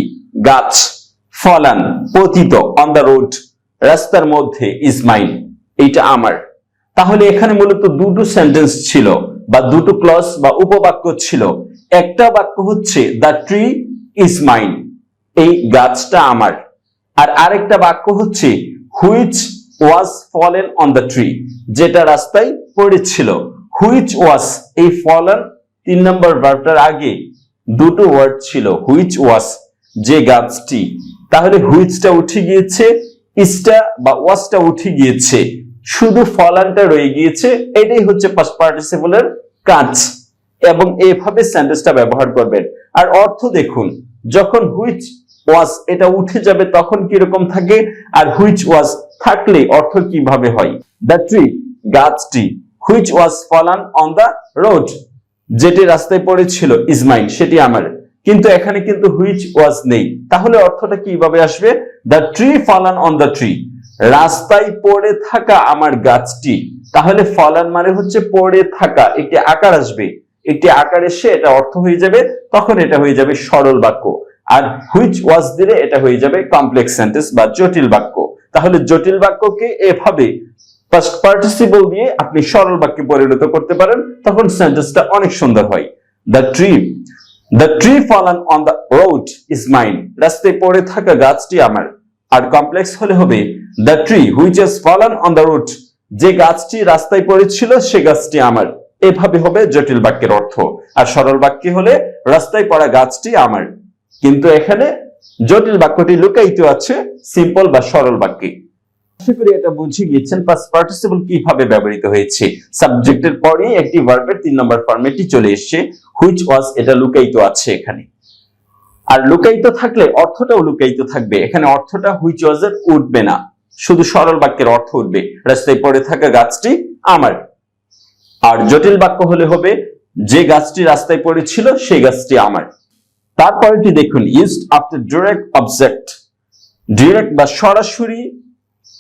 গাছ, ফলান, পতিত, অন দ্য রোড, রাস্তার মধ্যে, ইজ মাইন, এইটা আমার। তাহলে এখানে মূলত দুটো সেন্টেন্স ছিল বা দুটো ক্লজ বা উপবাক্য ছিল। একটা বাক্য হচ্ছে দ্য ট্রি ইজ মাইন, এই গাছটা আমার। আর আরেকটা বাক্য হচ্ছে which was fallen on the tree, যেটা রাস্তায় পড়েছিল। হুইচ ওয়াজ, এই ফলেন 3 নম্বর ভার্বটার আগে দুটো ওয়ার্ড ছিল, হুইচ ওয়াজ, যে গাছটি। তাহলে হুইচটা উঠে গিয়েছে, ইসটা বা ওয়াজটা উঠে গিয়েছে, শুধু ফলানটা রয়ে গিয়েছে। এটাই হচ্ছে পাস্ট পার্টিসিপলের কাজ। এবং এইভাবে সেন্টেন্সটা ব্যবহার করবেন। আর অর্থ দেখুন, যখন হুইচ ওয়াজ এটা উঠে যাবে তখন কিরকম থাকে, আর হুইচ ওয়াজ থাকলে অর্থ কিভাবে হয়। দ্য ট্রি, গাছটি, which was fallen on the road, যেটি রাস্তায় পড়েছিল, ইজ মাইন, সেটি আমার। কিন্তু এখানে কিন্তু হুইচ ওয়াজ নেই। তাহলে অর্থটা কিভাবে আসবে? The tree fallen on the tree, রাস্তায় পড়ে থাকা আমার গাছটি। তাহলে ফলান মানে হচ্ছে পড়ে থাকা, একটি আকার আসবে, একটি আকার এসে এটা অর্থ হয়ে যাবে, তখন এটা হয়ে যাবে সরল বাক্য। আর হুইচ ওয়াজ দিলে এটা হয়ে যাবে কমপ্লেক্স সেন্টেন্স বা জটিল বাক্য। তাহলে জটিল বাক্যকে এভাবে পাস্ট পার্টিসিপল দিয়ে আপনি সরল বাক্যে পরিণত করতে পারেন, তখন সেন্টেন্সটা অনেক সুন্দর হয়। The tree fallen on the road is mine, রাস্তায় পড়ে থাকা গাছটি আমার। আর কমপ্লেক্স হলে হবে the tree which has fallen on the road, যে গাছটি রাস্তায় পড়েছিল সে গাছটি আমার। এভাবে হবে জটিল বাক্যের অর্থ। আর সরল বাক্যে হলে রাস্তায় পড়া গাছটি আমার। কিন্তু এখানে জটিল বাক্যটি লুকায়িত আছে সিম্পল বা সরল বাক্যে। আশা করি এটা বুঝে গিয়েছেন পাস্ট পার্টিসিপল কিভাবে ব্যবহৃত হয়েছে। সাবজেক্টের পরে একটি ভার্বের 3 নম্বর ফরম্যাটটি চলে এসেছে, হুইচ ওয়াজ, এটা লুকায়িত আছে এখানে। আর লুকায়িত থাকলে অর্থটাও লুকায়িত থাকবে। এখানে অর্থটা হুইচ ওয়াজ এর উঠবে না, শুধু সরল বাক্যের অর্থ উঠবে, রাস্তায় পড়ে থাকা গাছটি আমার। আর জটিল বাক্য হলে হবে যে গাছটি রাস্তায় পড়েছিল সেই গাছটি আমার। তারপরেটি দেখুন, used after direct object. Direct বা সরাসরি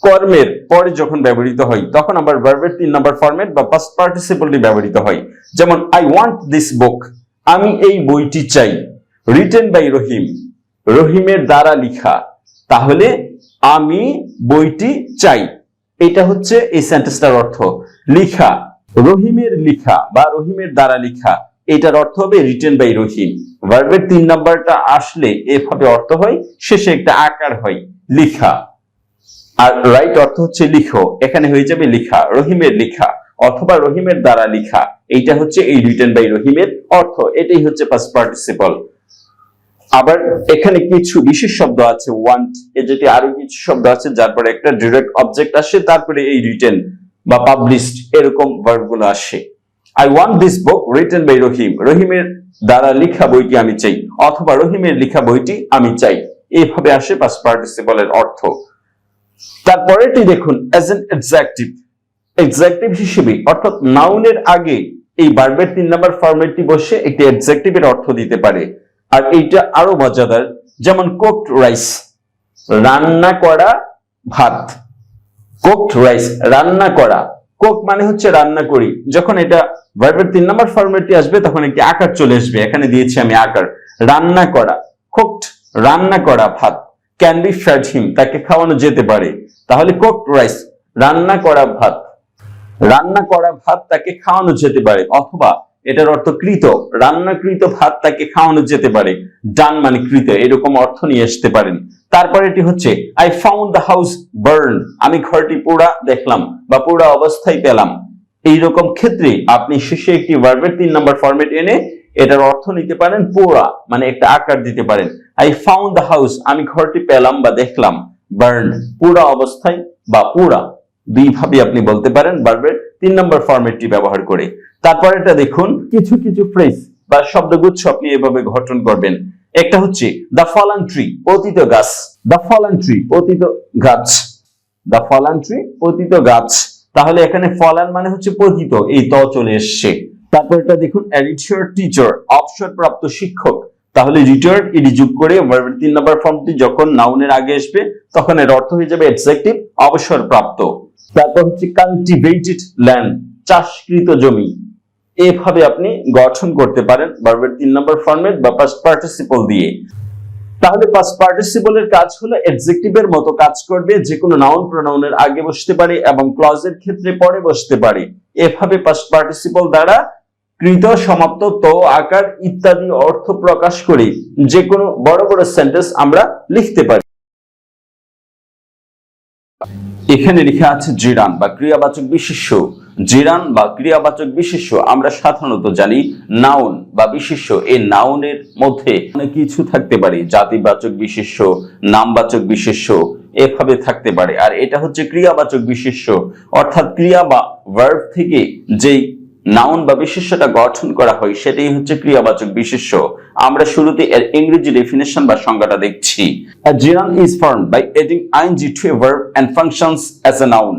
কর্মের পরে যখন ব্যবহৃত হয়, তখন আবার ভার্বের 3 নম্বর ফরম্যাট বা পাস্ট পার্টিসিপলটি ব্যবহৃত হয়। যেমন আই ওয়ান্ট দিস বুক, আমি এই বইটি চাই। রিটেন বাই রহিম, রহিমের দ্বারা লিখা। তাহলে আমি বইটি চাই, এটা হচ্ছে এই সেন্টেন্সটার অর্থ। লিখা, রহিমের লিখা বা রহিমের দ্বারা লিখা, এটার অর্থ হবে রিটেন বাই রহিম। ভার্বের 3 নাম্বারটা আসলে এভাবে অর্থ হয়, শেষে একটা আকার হয়, লিখা। আর রাইট অর্থ হচ্ছে লিখো, এখানে হয়ে যাবে লিখা, রহিমের লিখা অথবা রহিমের দ্বারা লিখা। এইটা হচ্ছে এই রিটেন বাই রহিমের অর্থ। এটাই হচ্ছে পাস্ট পার্টিসিপল। আবার এখানে কিছু বিশেষ শব্দ আছে, ওয়ান্ট, যেটি আরো কিছু শব্দ আছে, যার পরে একটা ডাইরেক্ট অবজেক্ট আসে, তারপরে এই রিটেন বা পাবলিশড এরকম ভার্বগুলো আসে। I want this book written by Rahim, রহিমের দ্বারা লেখা বইটি আমি চাই, অথবা রহিমের লেখা বইটি আমি চাই। এইভাবে আসে পাস্ট পার্টিসিপলের অর্থ। তারপরেটি দেখুন, অ্যাজ এন অ্যাডজেক্টিভ, অ্যাডজেক্টিভ হিসেবে অর্থাৎ নাউনের আগে এই ভার্বের 3 নম্বর ফরম্যাটটি বসে একটি অ্যাডজেক্টিভের অর্থ দিতে পারে। আর এইটা আরো মজাদার, যেমন কুকড রাইস, রান্না করা ভাত। কুকড রাইস, রান্না করা। কুক মানে হচ্ছে রান্না করি। যখন এটা ভার্বের 3 নম্বর ফরম্যাটটি আসবে তখন একটি আকার চলে আসবে, এখানে দিয়েছি আমি আকার। রান্না করা, কুকড, রান্না করা ভাত। ক্যান বি ফেড হিম, তাকে খাওয়ানো যেতে পারে। তাহলে কুকড রাইস, রান্না করা ভাত, রান্না করা ভাত তাকে খাওয়ানো যেতে পারে। অথবা এটার অর্থ কৃত, রান্নাকৃত ভাত তাকে খাওয়ানো যেতে পারে, ডান মানে কৃত, এরকম অর্থ নিয়ে আসতে পারেন। তারপর এটি হচ্ছে I found the house burn, আমি ঘরটি পোড়া দেখলাম বা পোড়া অবস্থায় পেলাম। এইরকম ক্ষেত্রে আপনি শেষে একটি ভার্বের 3 নম্বর ফরম্যাট এনে এটার অর্থ নিতে পারেন পোড়া, মানে একটা আকার দিতে পারেন। আই ফাউন্ড দ্য হাউস, আমি ঘরটি পেলাম বা দেখলাম, বার্ন পোড়া অবস্থায় বা পোড়া, দুইভাবে আপনি বলতে পারেন ভার্বের 3 নম্বর ফরম্যাটটি ব্যবহার করে। তারপর এটা দেখুন, কিছু কিছু ফ্রেজ বা শব্দগুচ্ছ আপনি এভাবে গঠন করবেন। একটা হচ্ছে দ্য ফলান ট্রি, পতিত গাছ, দ্য ফলান ট্রি পতিত গাছ, দ্য ফলান ট্রি পতিত গাছ। তাহলে এখানে ফলান মানে হচ্ছে পতিত, এই ত চলে এসছে। তারপর এটা দেখুন রিটায়ার্ড টিচার, অবসরপ্রাপ্ত শিক্ষক। তাহলে রিটায়ার্ড এটি যোগ করে ভার্বের 3 নম্বর ফর্মটি যখন নাউনের আগে আসবে তখন এর অর্থ হয়ে যাবে অ্যাডজেক্টিভ, অবসরপ্রাপ্ত। তারপর হচ্ছে কাল্টিভেটেড ল্যান্ড, চাষকৃত জমি। এভাবে আপনি গঠন করতে পারেন ভার্বের 3 নম্বর ফরম্যাট বা পাস্ট পার্টিসিপল দিয়ে। তাহলে পাস্ট পার্টিসিপলের কাজ হলো অ্যাডজেক্টিভের মতো কাজ করবে, যে কোনো নাউন প্রোনাউনের আগে বসতে পারে এবং ক্লজের ক্ষেত্রে পরে বসতে পারে। এভাবে পাস্ট পার্টিসিপল দ্বারা কৃত, সমাপ্ত, তো, আকার ইত্যাদি অর্থ প্রকাশ করে যে কোনো বড় বড় সেন্টেন্স আমরা লিখতে পারি। এখানে লেখা আছে জিরান বা ক্রিয়াবাচক বিশেষ্য। জিরান বা ক্রিয়াবাচক বিশেষ্য আমরা সাধারণত জানি নাউন বা বিশেষ্য। এই নাউনের মধ্যে অনেক কিছু থাকতে পারে, জাতিবাচক বিশেষ্য, নামবাচক বিশেষ্য, এভাবে থাকতে পারে। আর এটা হচ্ছে ক্রিয়াবাচক বিশেষ্য, অর্থাৎ ক্রিয়া বা ভার্ব থেকে যেই নাউন বা বিশেষ্যটা গঠন করা হয় সেটাই হচ্ছে ক্রিয়াবাচক বিশেষ্য। আমরা শুরুতে এর ইংরেজি ডেফিনেশন বা সংজ্ঞাটা দেখছি। A gerund is formed by adding ing to a verb and functions as a noun.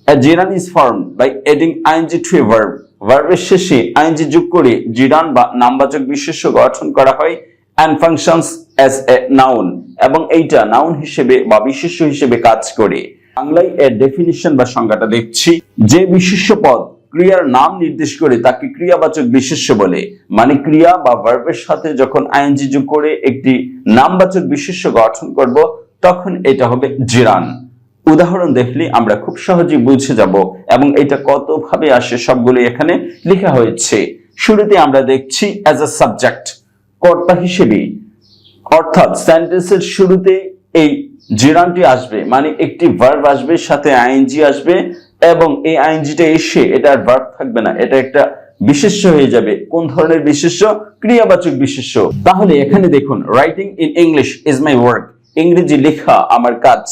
A gerund is formed by adding ing to a verb. ভার্বের শেষে ing যোগ করে gerund বা নামবাচক বিশেষ্য গঠন করা হয় and functions as a noun, এবং এইটা নাউন হিসেবে বা বিশেষ্য হিসেবে কাজ করে। বাংলায় এর ডেফিনিশন বা সংজ্ঞাটা দেখছি। যে বিশেষ্য পদ ক্রিয়ার নাম নির্দেশ করে তাকে ক্রিয়াবাচক বিশেষ্য বলে। মানে ক্রিয়া বা ভার্বের সাথে যখন আইএনজি যোগ করে একটি নামবাচক বিশেষ্য গঠন করব তখন এটা হবে জিরান। উদাহরণ দেখলে আমরা খুব সহজেই বুঝে যাব এবং এটা কত ভাবে আসে সবগুলো এখানে লেখা হয়েছে। শুরুতে আমরা দেখছি অ্যাজ আ সাবজেক্ট, কর্তা হিসেবে, অর্থাৎ সেন্টেন্সের শুরুতে এই জিরানটি আসবে, মানে একটি ভার্ব আসবে, সাথে আইএনজি আসবে এবং এই আইএনজিটা এসে এটা আর ভার্ব থাকবে না, এটা একটা বিশেষ্য হয়ে যাবে। কোন ধরনের বিশেষ্য? ক্রিয়াবাচক বিশেষ্য। তাহলে এখানে দেখুন writing in English is my work, ইংরেজি লেখা আমার কাজ।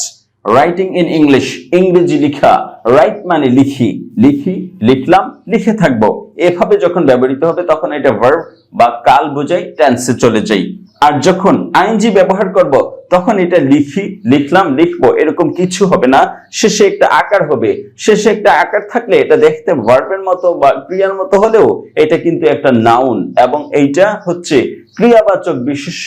রাইটিং ইন ইংলিশ, ইংরেজি লেখা, রাইট মানে লিখি, লিখি, লিখলাম, লিখে থাকবো, এভাবে যখন ব্যবহৃত হবে তখন এটা ভার্ব বা কাল বোঝাই, টেন্সে চলে যাই। আর যখন আইএনজি ব্যবহার করব তখন এটা লিখি, লিখলাম, লিখবো এরকম কিছু হবে না, শেষে একটা আকার হবে। শেষে একটা আকার থাকলে এটা দেখতে ভার্বের মতো বা ক্রিয়ার মতো হলেও এটা কিন্তু একটা নাউন, এবং এইটা হচ্ছে ক্রিয়াবাচক বিশেষ্য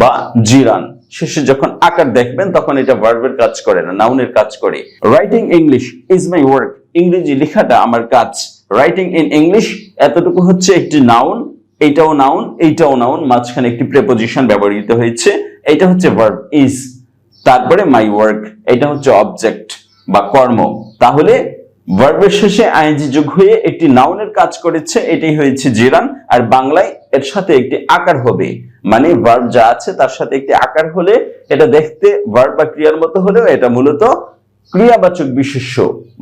বা জিরান। শেষে যখন আকার দেখবেন তখন এটা ভার্বের কাজ করে না, নাউনের কাজ করে। Writing English is my work, ইংরেজি লেখাটা আমার কাজ। রাইটিং ইন ইংলিশ এতটুকু হচ্ছে একটি নাউন, এইটাও নাউন, এইটাও নাউন, মাঝখানে একটি প্রেপোজিশন ব্যবহৃত হয়েছে, এটা হচ্ছে ভার্ব ইজ, তারপরে মাই ওয়ার্ক, এটা হচ্ছে অবজেক্ট বা কর্ম। তাহলে ভার্বের শেষে আইএনজি যোগ হয়ে একটি নাউনের কাজ করেছে, এটাই হয়েছে জিরান। আর বাংলায় এর সাথে একটি আকার হবে, মানে ভার্ব যা আছে তার সাথে একটি আকার হলে এটা দেখতে ভার্ব বা ক্রিয়ার মতো হলেও এটা মূলত ক্রিয়াবাচক বিশেষ্য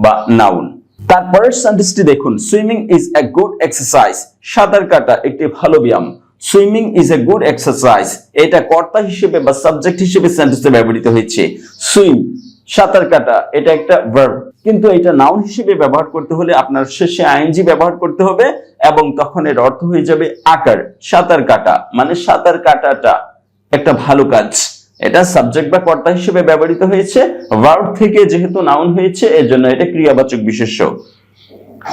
বা নাউন। তারপরের সেন্টেন্সটি দেখুন, swimming is a good exercise, সাঁতার কাটা একটি ভালো ব্যায়াম। Swimming is a good exercise, এটা কর্তা হিসেবে বা সাবজেক্ট হিসেবে সেন্টেন্সে ব্যবহৃত হয়েছে। সুইম, সাঁতার কাটা, এটা একটা ভার্ব, কিন্তু এটা নাউন হিসেবে ব্যবহার করতে হলে আপনার শেষে আইএনজি ব্যবহার করতে হবে এবং তখন এর অর্থ হয়ে যাবে আকার। সাঁতার কাটা মানে সাঁতার কাটাটা একটা ভালো কাজ, এটা সাবজেক্ট বা কর্তা হিসেবে ব্যবহৃত হয়েছে। ভার্ব থেকে যেহেতু নাউন হয়েছে এর জন্য এটা ক্রিয়াবাচক বিশেষ্য।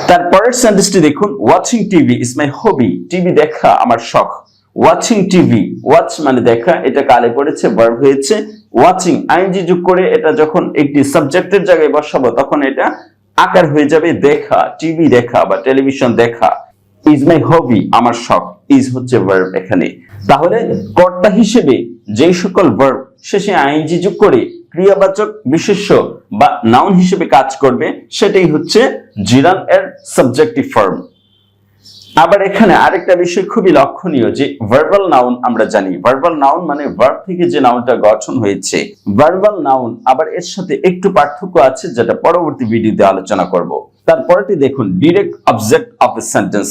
তারপরের সেন্টেন্সটি দেখুন, watching TV is my hobby, TV দেখা আমার শখ। ওয়াচিং টিভি, ওয়াচ মানে দেখা, এটা কালে পড়েছে, ভার্ব হয়েছে। ওয়াচিং আইএনজি যোগ করে এটা যখন একটি সাবজেক্টের জায়গায় বসাবো তখন এটা আকার হয়ে যাবে দেখা, টিভি দেখা বা টেলিভিশন দেখা। ইজ মাই হবি আমার শখ, ইজ হচ্ছে ভার্ব এখানে। তাহলে কর্তা হিসেবে যেই সকল ভার্ব শেষে আইএনজি যোগ করে ক্রিয়াবাচক বিশেষ্য বা নাউন হিসেবে কাজ করবে সেটাই হচ্ছে জিরান এর সাবজেক্টিভ ফর্ম। আবার এখানে আরেকটা বিষয় খুবই লক্ষণীয় যে ভার্বাল নাউন আমরা জানি, ভার্বাল নাউন মানে ভার্ব থেকে যে নাউনটা গঠন হয়েছে ভার্বাল নাউন, আবার এর সাথে একটু পার্থক্য আছে যেটা পরবর্তী ভিডিওতে আলোচনা করব। তারপরটি দেখুন direct object of a sentence,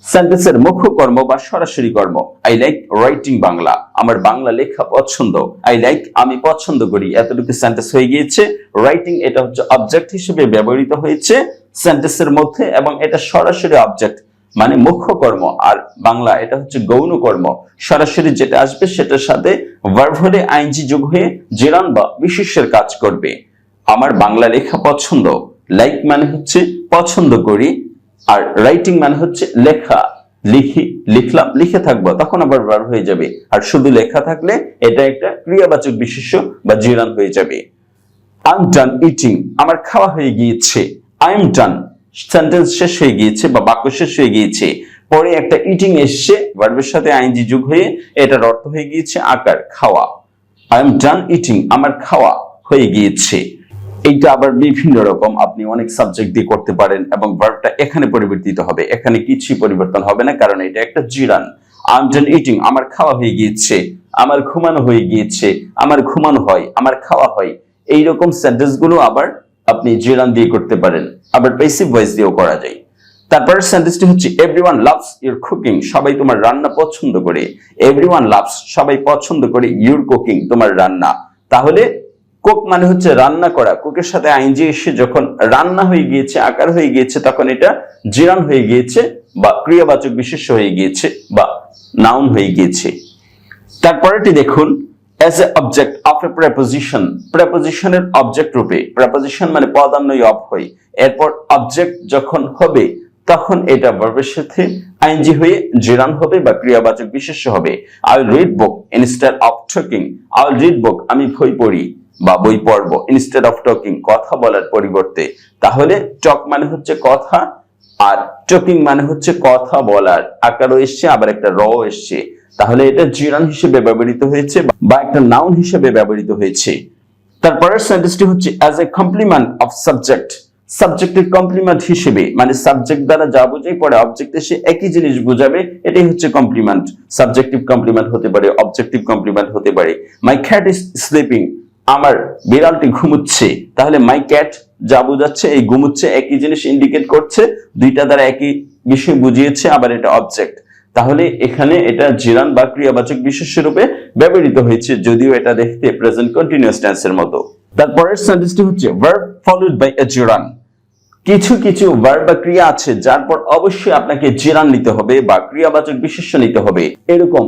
সেন্টেন্সের মুখ্য কর্ম বা সরাসরি কর্ম। আই লাইক রাইটিং বাংলা, আমার বাংলা লেখা পছন্দ। আই লাইক আমি পছন্দ করি, এতটুকু সেন্টেন্স হয়ে গিয়েছে। রাইটিং এটা হচ্ছে অবজেক্ট হিসেবে ব্যবহৃত হয়েছে সেন্টেন্সের মধ্যে এবং এটা সরাসরি অবজেক্ট মানে মুখ্য কর্ম, আর বাংলা এটা হচ্ছে গৌণ কর্ম। সরাসরি যেটা আসবে সেটার সাথে ভার্ব হলে আইএনজি যোগ হয়ে জিরান বা বিশেষ্যের কাজ করবে। আমার বাংলা লেখা পছন্দ, লাইক মানে হচ্ছে পছন্দ করি, আর রাইটিং মানে হচ্ছে লেখা, লিখলাম লিখে থাকবো তখন আবার ভার্ব হয়ে যাবে। আর শুধু লেখা থাকলে এটা একটা ক্রিয়াবাচক বিশেষ্য বা জিরান হয়ে যাবে। আই এম ডান ইটিং, আমার খাওয়া হয়ে গিয়েছে। আই এম ডান সেন্টেন্স শেষ হয়ে গিয়েছে বা বাক্য শেষ হয়ে গিয়েছে, পরে একটা ইটিং এসছে ভার্বের সাথে আইএনজি যোগ হয়ে এটার অর্থ হয়ে গিয়েছে আকার খাওয়া। আই এম ডান ইটিং, আমার খাওয়া হয়ে গিয়েছে। এইটা আবার বিভিন্ন রকম, আপনি অনেক সাবজেক্ট দিয়ে করতে পারেন এবং ভার্বটা এখানে পরিবর্তিত হবে, এখানে কিছুই পরিবর্তন হবে না কারণ এটা একটা জিরান। আই এম ডান ইটিং, আমার খাওয়া হয়ে গিয়েছে, আমার ঘুমানো হয়ে গিয়েছে, আমার ঘুমানো হয়, আমার খাওয়া হয়। এইরকম সেন্টেন্স গুলো আবার আপনি জিরান দিয়ে করতে পারেন, আবার প্যাসিভ ভয়েস দিয়েও করা যায়। তারপরের সেন্টেন্সটি হচ্ছে এভরিওয়ান লাভস ইউর কুকিং, সবাই তোমার রান্না পছন্দ করে। এভরিওয়ান লাভস সবাই পছন্দ করে ইউর কুকিং তোমার রান্না। তাহলে কুক মানে হচ্ছে রান্না করা, কুকের সাথে আইএনজি এসে যখন রান্না হয়ে গিয়েছে আকার হয়ে গিয়েছে তখন এটা জিরান হয়ে গিয়েছে বা ক্রিয়াবাচক বিশেষ্য হয়ে গিয়েছে বা নাউন হয়ে গিয়েছে। তারপরেটি দেখুন as a object of a preposition, prepositionের অবজেক্ট রূপে, preposition মানে পদান্বয়ী অব হয়, এরপর অবজেক্ট যখন হবে তখন এটা ভার্বের সাথে আইএনজি হয়ে জিরান হবে বা ক্রিয়াবাচক বিশেষ্য হবে। I will read book instead of talking, I will read book আমি বই পড়ি বা বই পড়ব, instead of talking কথা বলার পরিবর্তে। তাহলে টক মানে হচ্ছে কথা আর টকিং মানে হচ্ছে কথা বলার, আকারও এসছে আবার একটা র এসছে, তাহলে এটা জিরান হিসেবে ব্যবহৃত হয়েছে বা একটা নাউন হিসেবে ব্যবহৃত হয়েছে। তারপরের সেন্টেন্সটি হচ্ছে as a complement of subject, সাবজেক্টের কমপ্লিমেন্ট হিসেবে মানে সাবজেক্ট দ্বারা যা বোঝাই পরে অবজেক্ট এসে একই জিনিস বোঝাবে, এটাই হচ্ছে কমপ্লিমেন্ট। সাবজেক্টিভ কমপ্লিমেন্ট হতে পারে, অবজেক্টিভ কমপ্লিমেন্ট হতে পারে। মাই ক্যাট ইজ স্লিপিং, আমার বিড়ালটি ঘুমুচ্ছে, তাহলে মাই ক্যাট যা বোঝাচ্ছে এই ঘুমুচ্ছে একই জিনিস ইন্ডিকেট করছে, দুইটা দ্বারা একই বিষয় বুঝিয়েছে, আবার এটা অবজেক্ট। তাহলে এখানে এটা জিরান বা ক্রিয়াবাচক বিশেষ্য রূপে ব্যবহৃত হয়েছে, যদিও এটা দেখতে প্রেজেন্ট কন্টিনিউয়াস টেন্সের মতো। তারপরের সেন্টেন্সটি হচ্ছে ভার্ব ফলোড বাই এ জিরান, কিছু কিছু ভার্ব বা ক্রিয়া আছে যার পর অবশ্যই আপনাকে জিরান নিতে হবে বা ক্রিয়াবাচক বিশেষ্য নিতে হবে। এরকম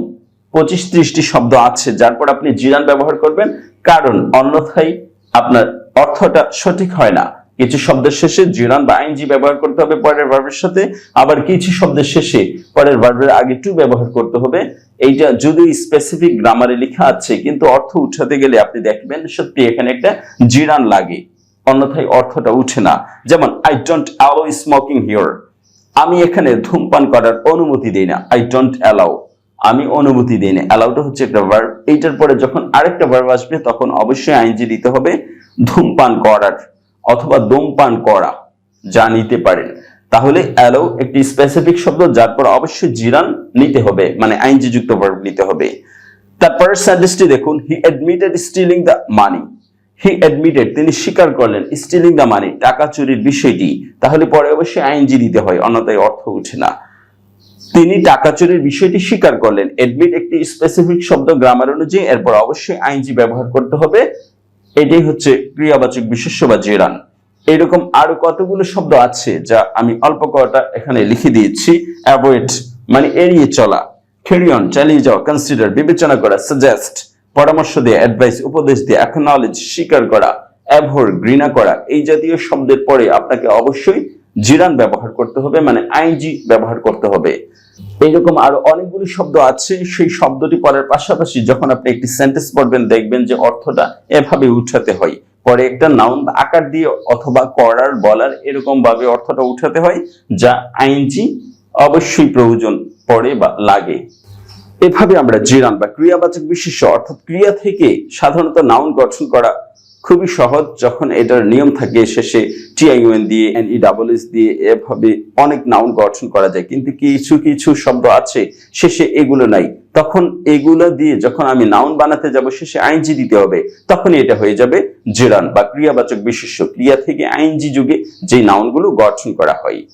25-30টি শব্দ আছে যার পর আপনি জিরান ব্যবহার করবেন, কারণ অন্যথায় আপনার অর্থটা সঠিক হয় না। কিছু শব্দের শেষে জিরান বা আইএনজি ব্যবহার করতে হবে পরের ভার্বের সাথে, আবার কিছু শব্দের শেষে পরের ভার্বের আগে টু ব্যবহার করতে হবে। এইটা যদি স্পেসিফিক গ্রামারে লেখা আছে কিন্তু অর্থ উঠাতে গেলে আপনি দেখবেন সত্যি এখানে একটা জিরান লাগে, অন্যথায় অর্থটা উঠে না। যেমন I don't allow smoking here, আমি এখানে ধূমপান করার অনুমতি দেই না। আই ডোন্ট অ্যালাউ আমি অনুমতি দেই না, অ্যালাউটা হচ্ছে একটা ভার্ব, এইটার পরে যখন আরেকটা ভার্ব আসবে তখন অবশ্যই আইএনজি দিতে হবে ধূমপান করার অথবা ধূমপান করা যা নিতে পারেন। তাহলে অ্যালাউ একটি স্পেসিফিক শব্দ যার পর অবশ্যই জিরান নিতে হবে মানে আইএনজি যুক্ত ভার্ব নিতে হবে। তারপরের সেন্টেন্সটি দেখুন হি admitted stealing the money, he admitted তিনি স্বীকার করলেন স্টিলিং দ্য মানি টাকা চুরির বিষয়টি, তাহলে পরে অবশ্যই আইএনজি দিতে হয় অন্যথায় অর্থ উঠে না। তিনি টাকা চুরির বিষয়টি স্বীকার করলেন, অ্যাডমিট একটি স্পেসিফিক শব্দ গ্রামার অনুযায়ী, এরপর অবশ্যই আইএনজি ব্যবহার করতে হবে, এটাই হচ্ছে ক্রিয়াবাচক বিশেষ্য বা জিরান। এরকম আরো কতগুলো শব্দ আছে যা আমি অল্প কটা এখানে লিখে দিয়েছি। অ্যাভয়েড মানে এড়িয়ে চলা, ক্যারি অন চালিয়ে যাওয়া, কনসিডার বিবেচনা করা, সাজেস্ট পরামর্শ দেয়া, অ্যাডভাইস উপদেশ দেয়া, অ্যাকনলেজ স্বীকার করা, অ্যাভর ঘৃণা করা, এই জাতীয় শব্দের পরে আপনাকে অবশ্যই জিরান ব্যবহার করতে হবে মানে আইএনজি ব্যবহার করতে হবে। এইরকম আরো অনেকগুলো শব্দ আছে, সেই শব্দটি পড়ার পাশাপাশি যখন আপনি একটি সেন্টেন্স পড়বেন দেখবেন যে অর্থটা এভাবে উঠাতে হয়, পরে একটা নাউন আকার দিয়ে অথবা করার বলার এরকম ভাবে অর্থটা উঠাতে হয়, যা আইএনজি অবশ্যই প্রয়োজন পড়ে বা লাগে। এভাবে আমরা জিরান বা ক্রিয়াবাচক বিশেষ্য অর্থাৎ ক্রিয়া থেকে সাধারণত নাউন গঠন করা খুবই সহজ। যখন এটার নিয়ম থাকে শেষে টিআইওএন দিয়ে এনইডাবলএস দিয়ে এভাবে অনেক নাউন গঠন করা যায়, কিন্তু কিছু কিছু শব্দ আছে শেষে এগুলো নাই, তখন এগুলো দিয়ে যখন আমি নাউন বানাতে যাব শেষে আইএনজি দিতে হবে, তখন এটা হয়ে যাবে জেরান বা ক্রিয়াবাচক বিশেষ্য। ক্রিয়া থেকে আইএনজি যুগে যে নাউনগুলো গঠন করা হয়।